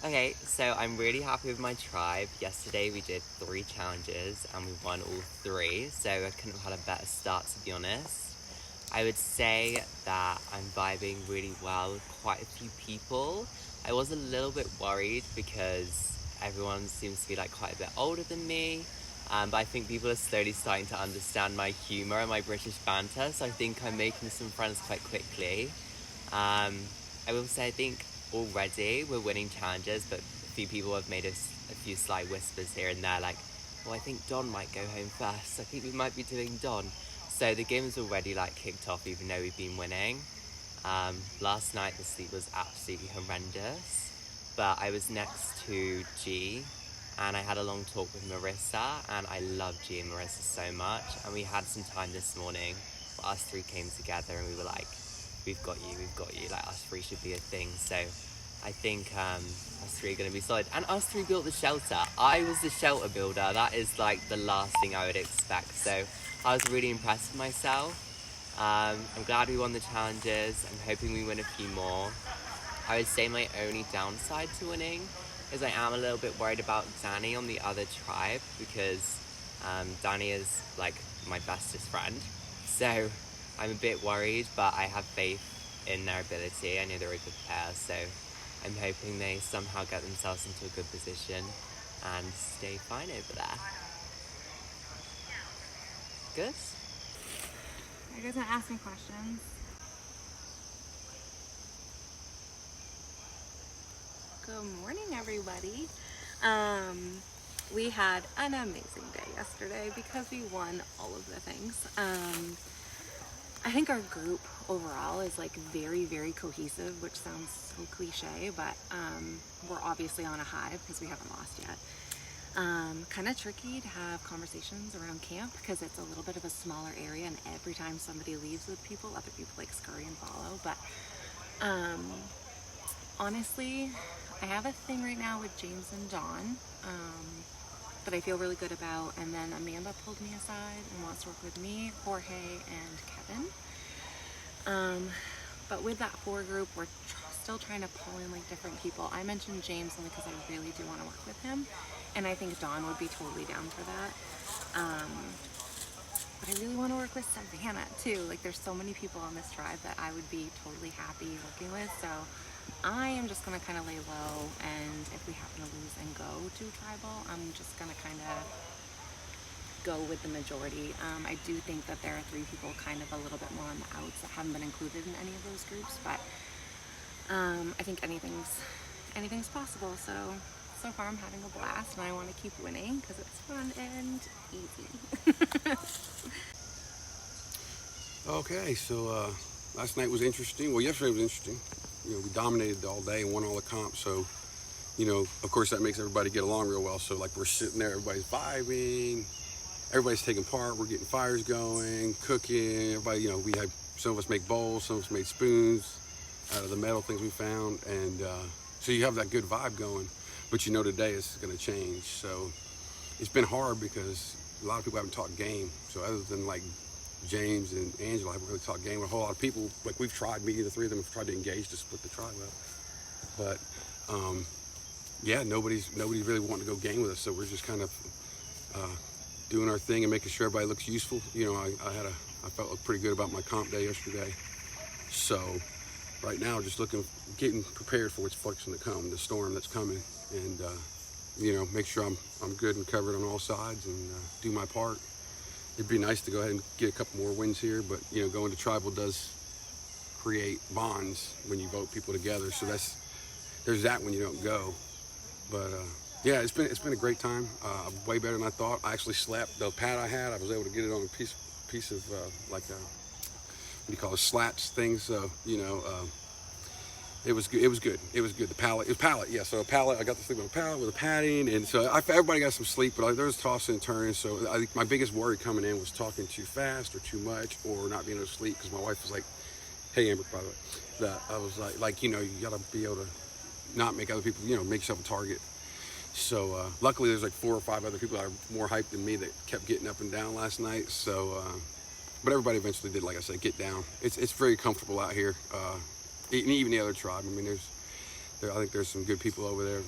Okay, so I'm really happy with my tribe. Yesterday we did 3 challenges and we won all 3, so I couldn't have had a better start, to be honest. I would say that I'm vibing really well with quite a few people. I was a little bit worried because everyone seems to be like quite a bit older than me. But I think people are slowly starting to understand my humour and my British banter, so I think I'm making some friends quite quickly. I will say I think already we're winning challenges, but a few people have made us a few slight whispers here and there, like, "Oh, I think Don might go home first. I think we might be doing Don." So the game's already like kicked off, even though we've been winning. Last night the sleep was absolutely horrendous, but I was next to G, and I had a long talk with Marissa, and I love G and Marissa so much. And we had some time this morning where us 3 came together, and we were like, we've got you, like us 3 should be a thing. So I think us 3 are going to be solid. And us 3 built the shelter. I was the shelter builder. That is like the last thing I would expect. So I was really impressed with myself. I'm glad we won the challenges. I'm hoping we win a few more. I would say my only downside to winning is I am a little bit worried about Danny on the other tribe, because Danny is like my bestest friend. So I'm a bit worried, but I have faith in their ability. I know they're a good pair, so I'm hoping they somehow get themselves into a good position and stay fine over there. Good? Are you guys gonna ask me questions? Good morning, everybody. We had an amazing day yesterday because we won all of the things. I think our group overall is like very, very cohesive, which sounds so cliche, but we're obviously on a high because we haven't lost yet. Kind of tricky to have conversations around camp because it's a little bit of a smaller area, and every time somebody leaves with people, other people like scurry and follow. But honestly, I have a thing right now with James and Dawn that I feel really good about, and then Amanda pulled me aside and wants to work with me, Jorge, and Kevin. But with that 4 group, we're still trying to pull in like different people. I mentioned James only because I really do want to work with him, and I think Dawn would be totally down for that. But I really want to work with Savannah too. Like, there's so many people on this tribe that I would be totally happy working with. So I am just gonna kind of lay low, and if we happen to lose and go to tribal, I'm just gonna kind of go with the majority. I do think that there are 3 people kind of a little bit more on the outs that haven't been included in any of those groups, but I think anything's possible. So far I'm having a blast, and I want to keep winning because it's fun and easy. Okay, so last night was interesting. Well, yesterday was interesting. You know, we dominated all day and won all the comps. So, you know, of course that makes everybody get along real well. So like, we're sitting there, everybody's vibing, everybody's taking part. We're getting fires going, cooking. Everybody, you know, we had some of us make bowls, some of us made spoons out of the metal things we found, and so you have that good vibe going. But you know, today is going to change. So it's been hard because a lot of people haven't talked game. So other than like James and Angela, I haven't really talked game with a whole lot of people. Like, we've tried, me, the 3 of them have tried to engage to split the tribe up. But yeah, nobody's really wanting to go game with us. So we're just kind of doing our thing and making sure everybody looks useful. You know, I felt pretty good about my comp day yesterday. So right now, just getting prepared for what's fixing to come, the storm that's coming, and you know, make sure I'm good and covered on all sides, and do my part. It'd be nice to go ahead and get a couple more wins here, but you know, going to tribal does create bonds when you vote people together. So there's that when you don't go. But yeah, it's been a great time. Way better than I thought. I actually slept. The pad I had, I was able to get it on a piece of like a, what do you call it, slats things. So you know, it was good. It was good. The pallet. It was pallet. Yeah. So a pallet. I got to sleep on a pallet with a padding, and so everybody got some sleep. But there was tossing and turning. So I think my biggest worry coming in was talking too fast or too much, or not being able to sleep, because my wife was like, "Hey, Amber, by the way," that I was like, you know, you gotta be able to not make other people, you know, make yourself a target. So luckily, there's like 4 or 5 other people that are more hyped than me that kept getting up and down last night. So, but everybody eventually did, like I said, get down. It's very comfortable out here. Even the other tribe. I mean, I think there's some good people over there.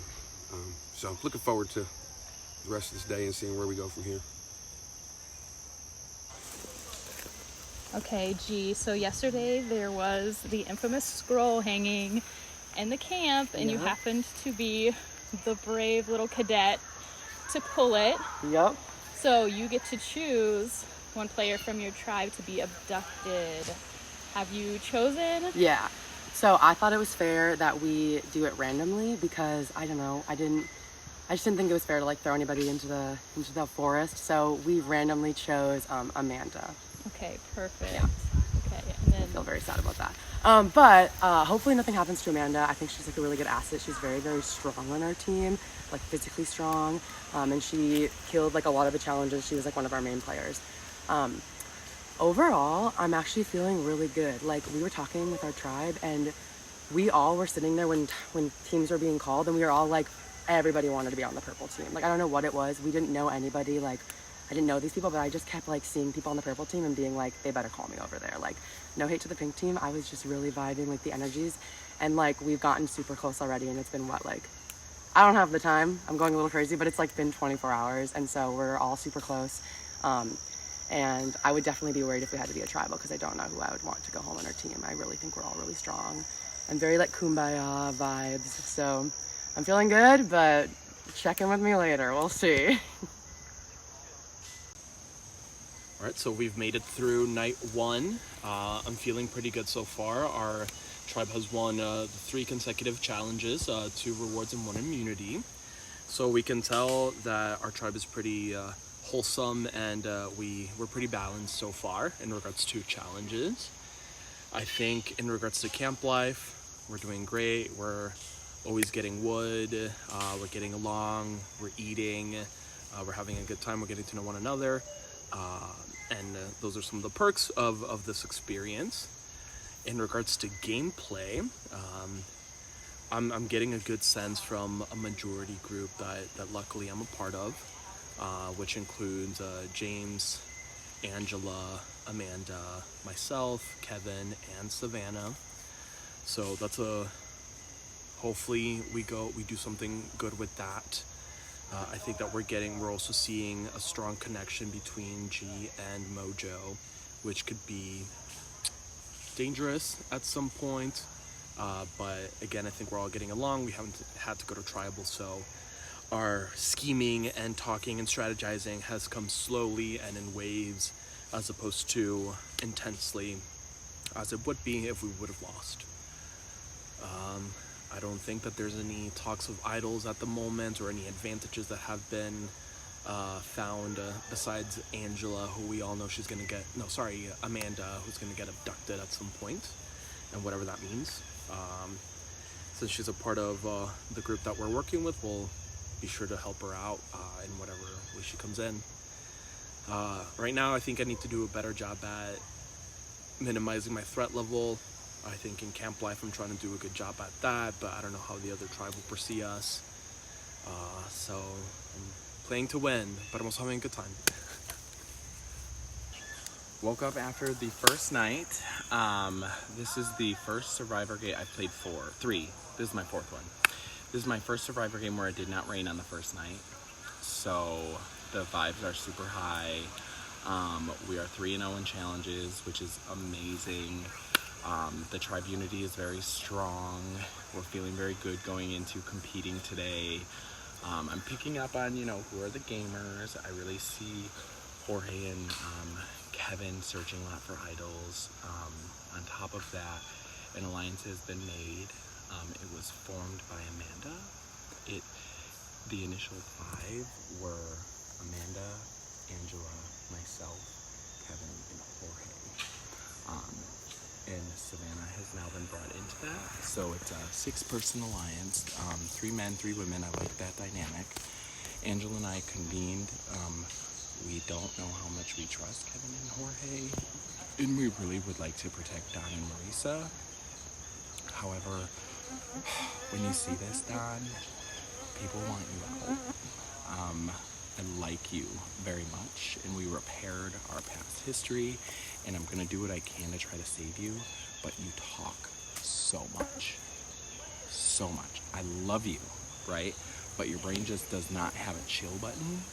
So I'm looking forward to the rest of this day and seeing where we go from here. Okay, G, so yesterday there was the infamous scroll hanging in the camp, and you happened to be the brave little cadet to pull it. Yep. So you get to choose one player from your tribe to be abducted. Have you chosen? Yeah. So I thought it was fair that we do it randomly because I don't know, I just didn't think it was fair to like throw anybody into the forest. So we randomly chose Amanda. Okay, perfect. Yeah. Okay, and I then feel very sad about that. But hopefully nothing happens to Amanda. I think she's like a really good asset. She's very, very strong on our team, like physically strong. And she killed like a lot of the challenges. She was like one of our main players. Overall, I'm actually feeling really good. Like we were talking with our tribe and we all were sitting there when teams were being called and we were all like, everybody wanted to be on the purple team. Like, I don't know what it was. We didn't know anybody. Like, I didn't know these people, but I just kept like seeing people on the purple team and being like, they better call me over there. Like, no hate to the pink team. I was just really vibing with the energies. And like, we've gotten super close already and it's been what, like, I don't have the time. I'm going a little crazy, but it's like been 24 hours. And so we're all super close. And I would definitely be worried if we had to be a tribal because I don't know who I would want to go home on our team. I really think we're all really strong and very like kumbaya vibes. So I'm feeling good, but check in with me later. We'll see. All right, so we've made it through night one. I'm feeling pretty good so far. Our tribe has won 3 consecutive challenges, 2 rewards and 1 immunity. So we can tell that our tribe is pretty wholesome and we're pretty balanced so far in regards to challenges. I think in regards to camp life, we're doing great. We're always getting wood, we're getting along, we're eating, we're having a good time, we're getting to know one another. And those are some of the perks of this experience. In regards to gameplay, I'm getting a good sense from a majority group that luckily I'm a part of, which includes James, Angela, Amanda, myself, Kevin, and Savannah. So that's hopefully we do something good with that. I think that we're also seeing a strong connection between G and Mojo, which could be dangerous at some point. But again, I think we're all getting along. We haven't had to go to tribal, so our scheming and talking and strategizing has come slowly and in waves as opposed to intensely as it would be if we would have lost. I don't think that there's any talks of idols at the moment or any advantages that have been found besides Angela, who we all know Amanda, who's gonna get abducted at some point, and whatever that means. Since she's a part of the group that we're working with, we'll be sure to help her out in whatever way she comes in. Right now, I think I need to do a better job at minimizing my threat level. I think in camp life, I'm trying to do a good job at that, but I don't know how the other tribe will perceive us. So I'm playing to win, but I'm also having a good time. Woke up after the first night. This is the first Survivor game I've played 3. This is my 4th one. This is my first Survivor game where it did not rain on the first night. So the vibes are super high. We are 3-0 in challenges, which is amazing. The tribe unity is very strong. We're feeling very good going into competing today. I'm picking up on, who are the gamers. I really see Jorge and Kevin searching a lot for idols. On top of that, an alliance has been made. It was formed by Amanda. The initial 5 were Amanda, Angela, myself, Kevin, and Jorge. And Savannah has now been brought into that. So it's a 6-person alliance, 3 men, 3 women. I like that dynamic. Angela and I convened. We don't know how much we trust Kevin and Jorge, and we really would like to protect Don and Marisa. However, when you see this, Don, people want you out. I like you very much, and we repaired our past history, and I'm gonna do what I can to try to save you, but you talk so much. so much. I love you, right? But your brain just does not have a chill button,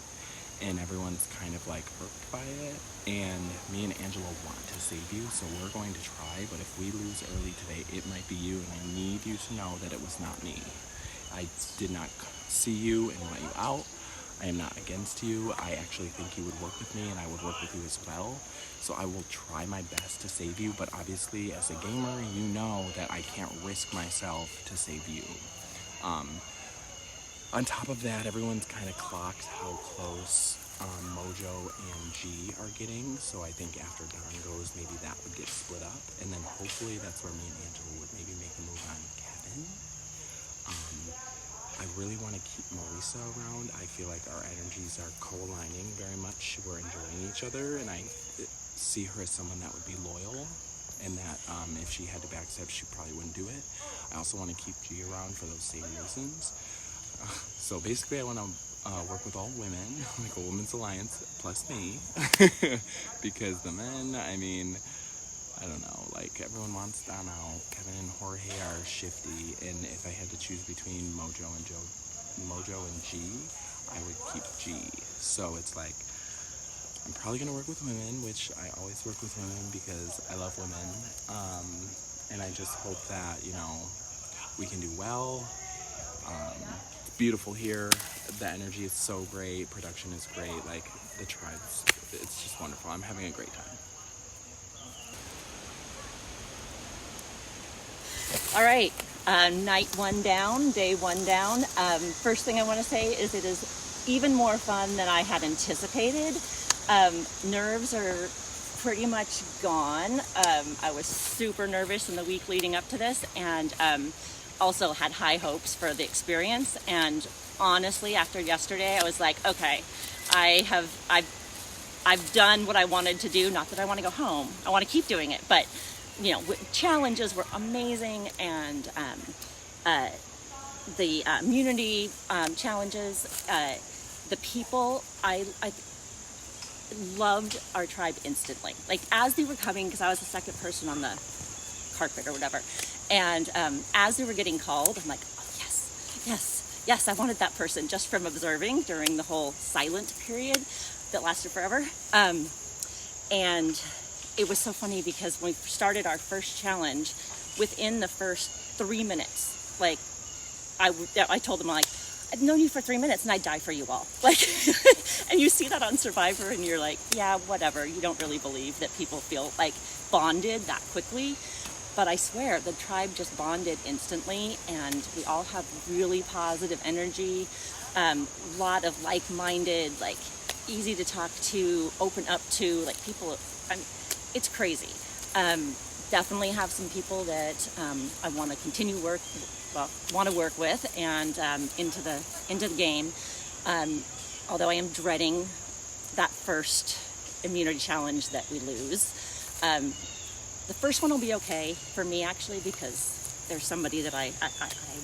and everyone's kind of like irked by it. And me and Angela want to save you, so we're going to try. But if we lose early today, it might be you, and I need you to know that it was not me. I did not see you and let you out. I am not against you. I actually think you would work with me, and I would work with you as well. So I will try my best to save you, but obviously as a gamer, you know that I can't risk myself to save you. On top of that, everyone's kind of clocked how close Mojo and G are getting. So I think after Dawn goes, maybe that would get split up. And then hopefully that's where me and Angela would maybe make a move on Kevin. I really want to keep Marisa around. I feel like our energies are co-aligning very much. We're enjoying each other, and I see her as someone that would be loyal, and that if she had to backstab, she probably wouldn't do it. I also want to keep G around for those same reasons. So basically, I want to work with all women, like a women's alliance, plus me, because the men, I mean, I don't know, like everyone wants Dano. Kevin and Jorge are shifty, and if I had to choose between Mojo and G, I would keep G. So it's like, I'm probably gonna work with women, which I always work with women because I love women. And I just hope that, you know, we can do well. It's beautiful here. The energy is so great. Production is great. Like the tribes, it's just wonderful. I'm having a great time. All right, night one down, day one down. First thing I want to say is it is even more fun than I had anticipated. Nerves are pretty much gone. I was super nervous in the week leading up to this, and also had high hopes for the experience. And honestly, after yesterday, I was like, okay, I've done what I wanted to do. Not that I want to go home. I want to keep doing it, but you know, challenges were amazing, and the immunity challenges, the people, I loved our tribe instantly. Like as they were coming, because I was the second person on the carpet or whatever, and as they were getting called, I'm like, oh, yes, I wanted that person just from observing during the whole silent period that lasted forever. And it was so funny because when we started our first challenge, within the first 3 minutes, like I told them, like, I've known you for 3 minutes and I'd die for you all. Like, and you see that on Survivor and you're like, yeah, whatever. You don't really believe that people feel like bonded that quickly. But I swear the tribe just bonded instantly, and we all have really positive energy, lot of like-minded, like easy to talk to, open up to, like people. It's crazy. Definitely have some people that I want to continue work with, and into the game. Although I am dreading that first immunity challenge that we lose. The first one will be okay for me, actually, because there's somebody that I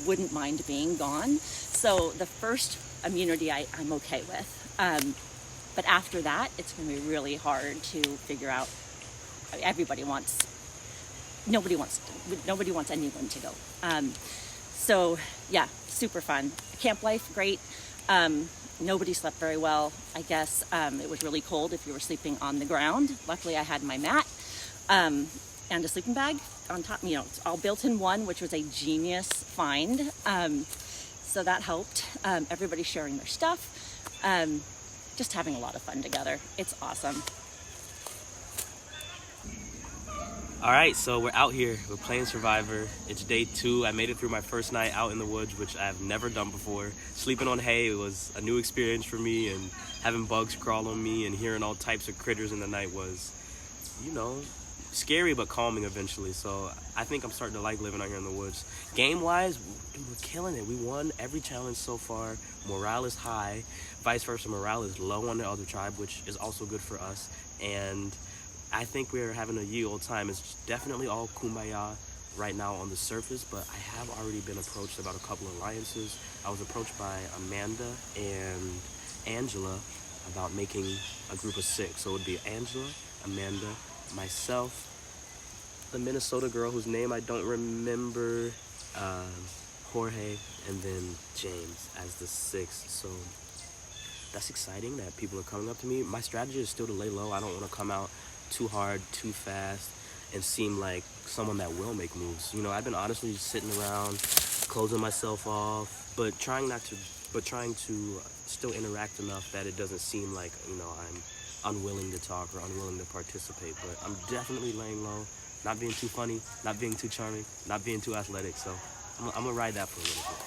wouldn't mind being gone. So the first immunity I'm okay with. But after that, it's going to be really hard to figure out. Nobody wants anyone to go. So yeah, super fun. Camp life, great. Nobody slept very well, I guess. It was really cold if you were sleeping on the ground. Luckily I had my mat and a sleeping bag on top. You know, it's all built in one, which was a genius find. So that helped. Everybody sharing their stuff. Just having a lot of fun together. It's awesome. All right, so we're out here. We're playing Survivor. It's day 2. I made it through my first night out in the woods, which I've never done before. Sleeping on hay was a new experience for me, and having bugs crawl on me and hearing all types of critters in the night was, you know, scary but calming eventually. So I think I'm starting to like living out here in the woods. Game-wise, dude, we're killing it. We won every challenge so far. Morale is high. Vice versa, morale is low on the other tribe, which is also good for us. And I think we're having a ye old time. It's definitely all kumbaya right now on the surface, but I have already been approached about a couple of alliances. I was approached by Amanda and Angela about making a group of 6. So it would be Angela, Amanda, myself, the Minnesota girl whose name I don't remember, Jorge, and then James as the 6th. So that's exciting that people are coming up to me. My strategy is still to lay low. I don't want to come out too hard, too fast, and seem like someone that will make moves. You know, I've been honestly just sitting around, closing myself off, but trying to still interact enough that it doesn't seem like, you know, I'm unwilling to talk or unwilling to participate. But I'm definitely laying low, not being too funny, not being too charming, not being too athletic. So I'm gonna ride that for a little bit.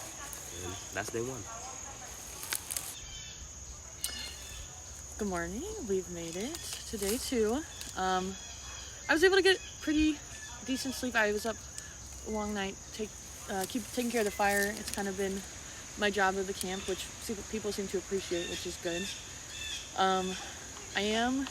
And that's day 1. Good morning. We've made it to day 2. I was able to get pretty decent sleep. I was up a long night, keep taking care of the fire. It's kind of been my job of the camp, which people seem to appreciate, which is good. I am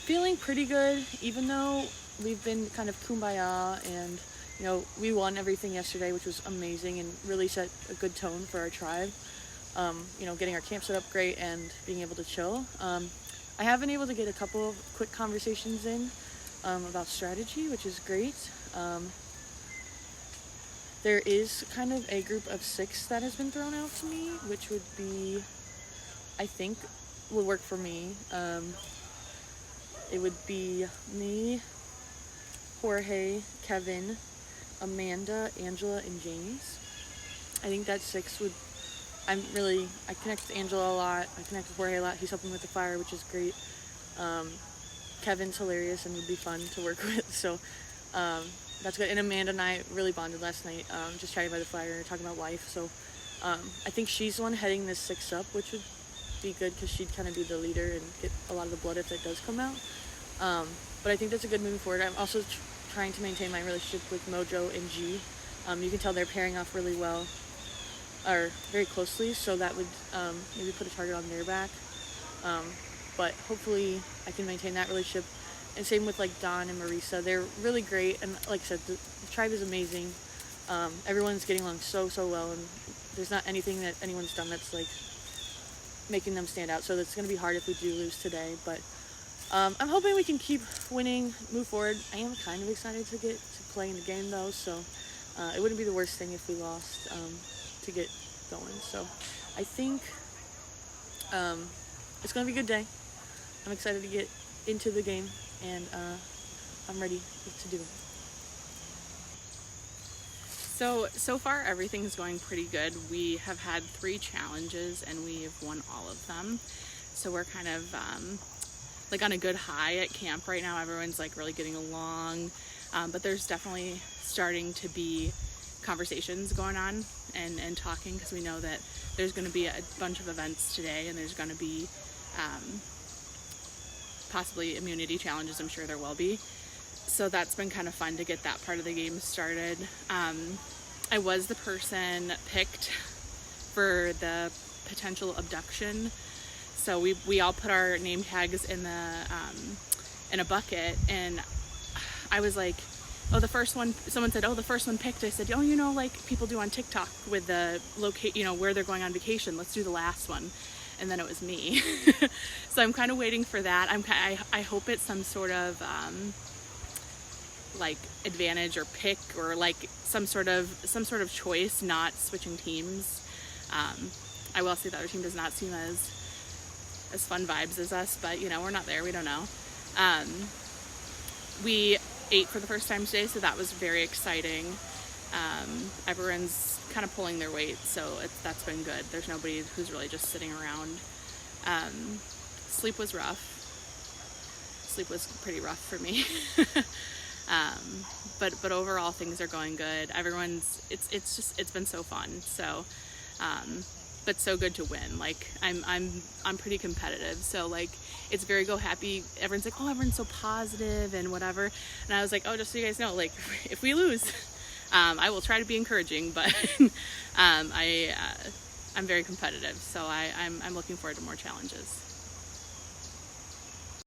feeling pretty good, even though we've been kind of kumbaya and, you know, we won everything yesterday, which was amazing and really set a good tone for our tribe. You know, getting our camp set up great and being able to chill. I have been able to get a couple of quick conversations in about strategy, which is great. There is kind of a group of 6 that has been thrown out to me, which would be, I think, would work for me. It would be me, Jorge, Kevin, Amanda, Angela, and James. I think that 6 would, I connect with Angela a lot. I connect with Jorge a lot. He's helping with the fire, which is great. Kevin's hilarious and would be fun to work with. So that's good. And Amanda and I really bonded last night, just chatting by the fire and talking about life. So I think she's the one heading this 6 up, which would be good because she'd kind of be the leader and get a lot of the blood if that does come out. But I think that's a good moving forward. I'm also trying to maintain my relationship with Mojo and G. You can tell they're pairing off really well, or very closely, so that would maybe put a target on their back. But hopefully I can maintain that relationship. And same with like Don and Marisa. They're really great, and like I said, the tribe is amazing. Everyone's getting along so well, and there's not anything that anyone's done that's like making them stand out. So it's going to be hard if we do lose today, but I'm hoping we can keep winning, move forward. I am kind of excited to get to play in the game though, so it wouldn't be the worst thing if we lost to get going. So I think it's going to be a good day. I'm excited to get into the game, and I'm ready to do it. So far everything's going pretty good. We have had 3 challenges and we have won all of them. So we're kind of like on a good high at camp right now. Everyone's like really getting along, but there's definitely starting to be conversations going on and talking, because we know that there's going to be a bunch of events today, and there's going to be possibly immunity challenges. I'm sure there will be. So that's been kind of fun to get that part of the game started. I was the person picked for the potential abduction. So we all put our name tags in a bucket, and I was like, oh, the first one, someone said, oh, the first one picked. I said, oh, you know, like people do on TikTok with the where they're going on vacation. Let's do the last one. And then it was me. So I'm kind of waiting for that. I hope it's some sort of like advantage or pick, or like some sort of choice, not switching teams. I will say the other team does not seem as fun vibes as us, but you know, we're not there, we don't know. We ate for the first time today, so that was very exciting. Everyone's kind of pulling their weight, so that's been good. There's nobody who's really just sitting around. Sleep was rough. Sleep was pretty rough for me. But overall things are going good. It's been so fun. So but so good to win. Like I'm pretty competitive, so like it's very go happy. Everyone's like, oh, everyone's so positive and whatever, and I was like, oh, just so you guys know, like if we lose, I will try to be encouraging, but I'm very competitive, so I'm looking forward to more challenges.